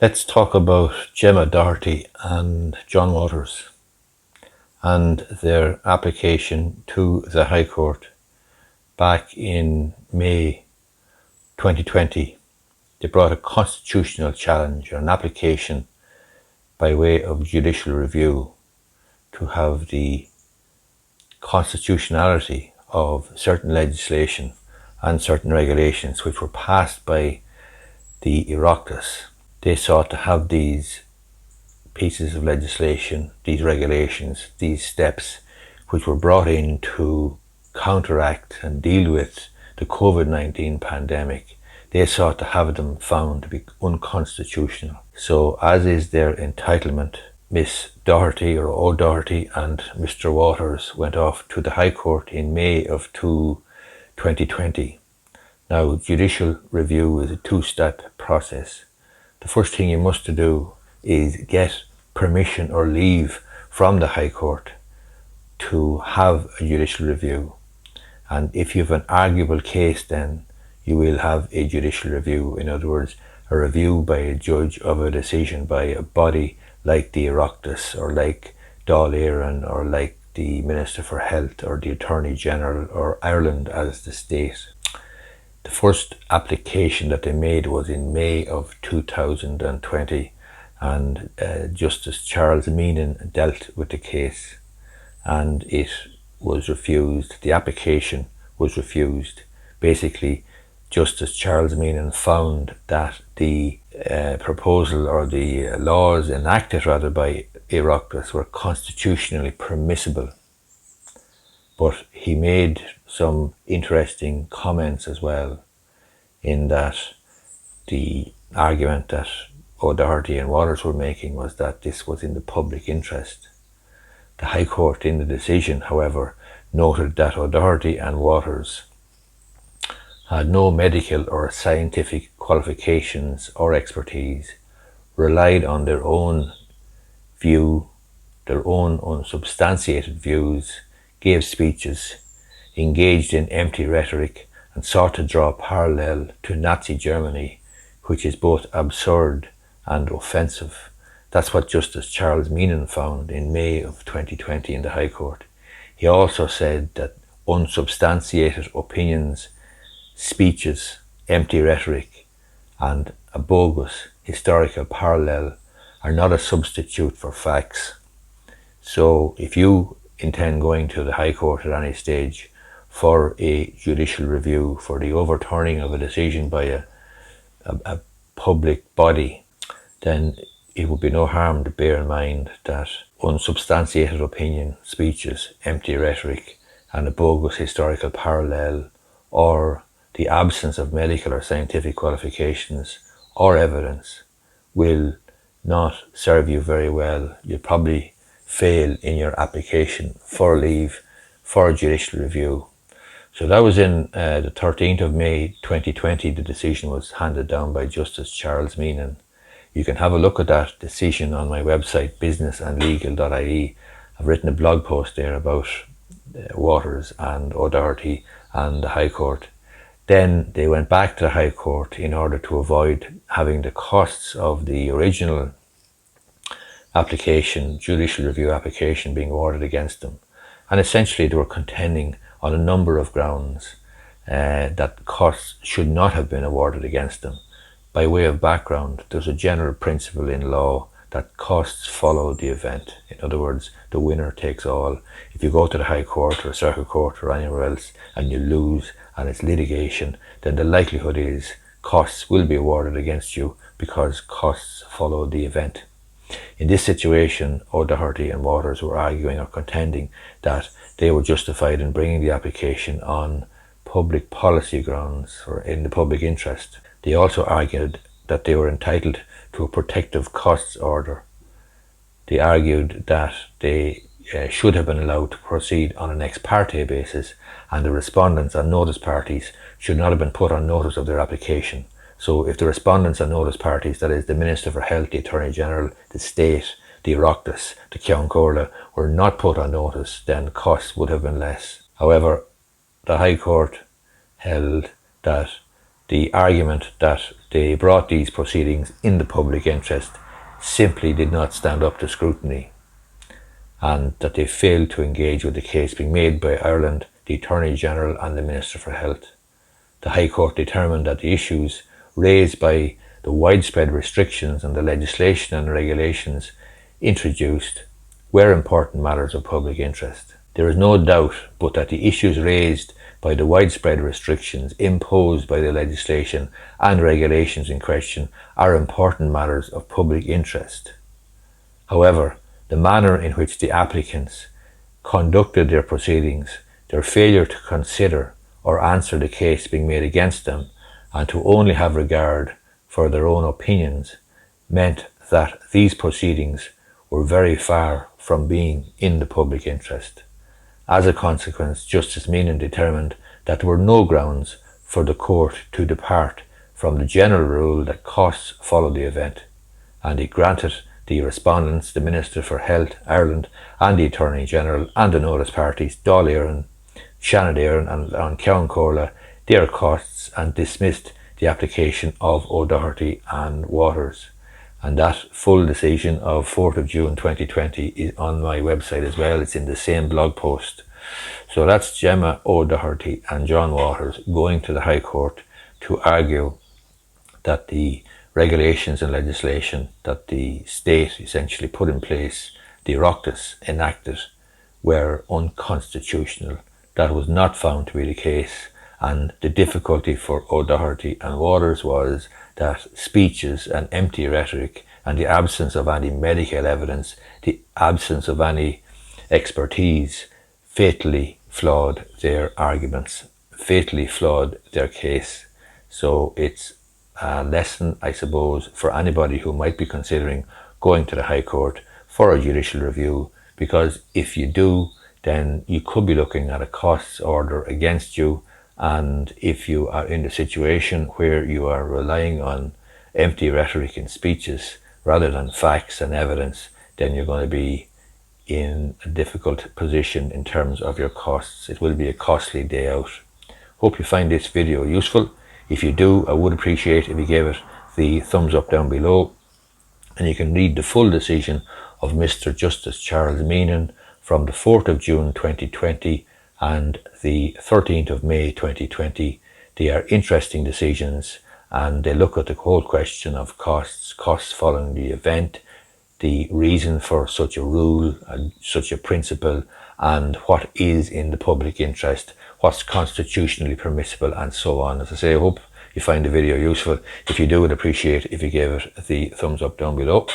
Let's talk about Gemma and John Waters and their application to the High Court back in May 2020. They brought a constitutional challenge or an application by way of judicial review to have the constitutionality of certain legislation and certain regulations which were passed by the Oireachtas. They sought to have these pieces of legislation, these regulations, these steps, which were brought in to counteract and deal with the COVID-19 pandemic. They sought to have them found to be unconstitutional. So, as is their entitlement, Miss Doherty or O'Doherty and Mr. Waters went off to the High Court in May of 2020. Now, judicial review is a two-step process. The first thing you must do is get permission or leave from the High Court to have a judicial review. And if you have an arguable case, then you will have a judicial review. In other words, a review by a judge of a decision by a body like the Oireachtas or like Dáil Éireann or like the Minister for Health or the Attorney General or Ireland as the state. The first application that they made was in May of 2020, and Justice Charles Meenan dealt with the case, and it was refused. The application was refused. Basically, Justice Charles Meenan found that the proposal or the laws enacted rather by Oireachtas were constitutionally permissible. But he made some interesting comments as well, in that the argument that O'Doherty and Waters were making was that this was in the public interest. The High Court in the decision, however, noted that O'Doherty and Waters had no medical or scientific qualifications or expertise, relied on their own view, their own unsubstantiated views, gave speeches, engaged in empty rhetoric, and sought to draw a parallel to Nazi Germany, which is both absurd and offensive. That's what Justice Charles Meenan found in May of 2020 in the High Court. He also said that unsubstantiated opinions, speeches, empty rhetoric, and a bogus historical parallel are not a substitute for facts. So if you intend going to the High Court at any stage for a judicial review, for the overturning of a decision by a public body, then it would be no harm to bear in mind that unsubstantiated opinion, speeches, empty rhetoric, and a bogus historical parallel, or the absence of medical or scientific qualifications or evidence will not serve you very well. You'll probably fail in your application for leave for judicial review. So that was in the 13th of May 2020. The decision was handed down by Justice Charles Meenan. You can have a look at that decision on my website, businessandlegal.ie. I've written a blog post there about Waters and O'Doherty and the High Court. Then they went back to the High Court in order to avoid having the costs of the original application, judicial review application, being awarded against them. And essentially they were contending on a number of grounds that costs should not have been awarded against them. By way of background, there's a general principle in law that costs follow the event. In other words, the winner takes all. If you go to the High Court or Circuit Court or anywhere else and you lose and it's litigation, then the likelihood is costs will be awarded against you because costs follow the event. In this situation, O'Doherty and Waters were arguing or contending that they were justified in bringing the application on public policy grounds or in the public interest. They also argued that they were entitled to a protective costs order. They argued that they should have been allowed to proceed on an ex parte basis, and the respondents and notice parties should not have been put on notice of their application. So if the respondents and notice parties, that is the Minister for Health, the Attorney General, the State, the Oireachtas, the Ceann Comhairle, were not put on notice, then costs would have been less. However, the High Court held that the argument that they brought these proceedings in the public interest simply did not stand up to scrutiny, and that they failed to engage with the case being made by Ireland, the Attorney General and the Minister for Health. The High Court determined that the issues raised by the widespread restrictions and the legislation and regulations introduced were important matters of public interest. There is no doubt but that the issues raised by the widespread restrictions imposed by the legislation and regulations in question are important matters of public interest. However, the manner in which the applicants conducted their proceedings, their failure to consider or answer the case being made against them, and to only have regard for their own opinions, meant that these proceedings were very far from being in the public interest. As a consequence, Justice Meenan determined that there were no grounds for the court to depart from the general rule that costs follow the event, and he granted the respondents, the Minister for Health, Ireland, and the Attorney General, and the notice parties, Dáil Éireann, Seanad Éireann and Ceann Comhairle, their costs, and dismissed the application of O'Doherty and Waters. And that full decision of 4th of June 2020 is on my website as well. It's in the same blog post. So that's Gemma O'Doherty and John Waters going to the High Court to argue that the regulations and legislation that the state essentially put in place, the Oireachtas enacted, were unconstitutional. That was not found to be the case, and the difficulty for O'Doherty and Waters was that speeches and empty rhetoric and the absence of any medical evidence, the absence of any expertise, fatally flawed their arguments, fatally flawed their case. So it's a lesson, I suppose, for anybody who might be considering going to the High Court for a judicial review, because if you do, then you could be looking at a costs order against you. And if you are in the situation where you are relying on empty rhetoric and speeches rather than facts and evidence, then you're going to be in a difficult position in terms of your costs. It will be a costly day out. Hope you find this video useful. If you do, I would appreciate if you gave it the thumbs up down below. And you can read the full decision of Mr. Justice Charles Meenan from the 4th of June 2020 and the 13th of May 2020. They are interesting decisions, and they look at the whole question of costs following the event, the reason for such a rule and such a principle, and what is in the public interest, what's constitutionally permissible, and so on. As I say, I hope you find the video useful. If you do, I'd appreciate if you gave it the thumbs up down below.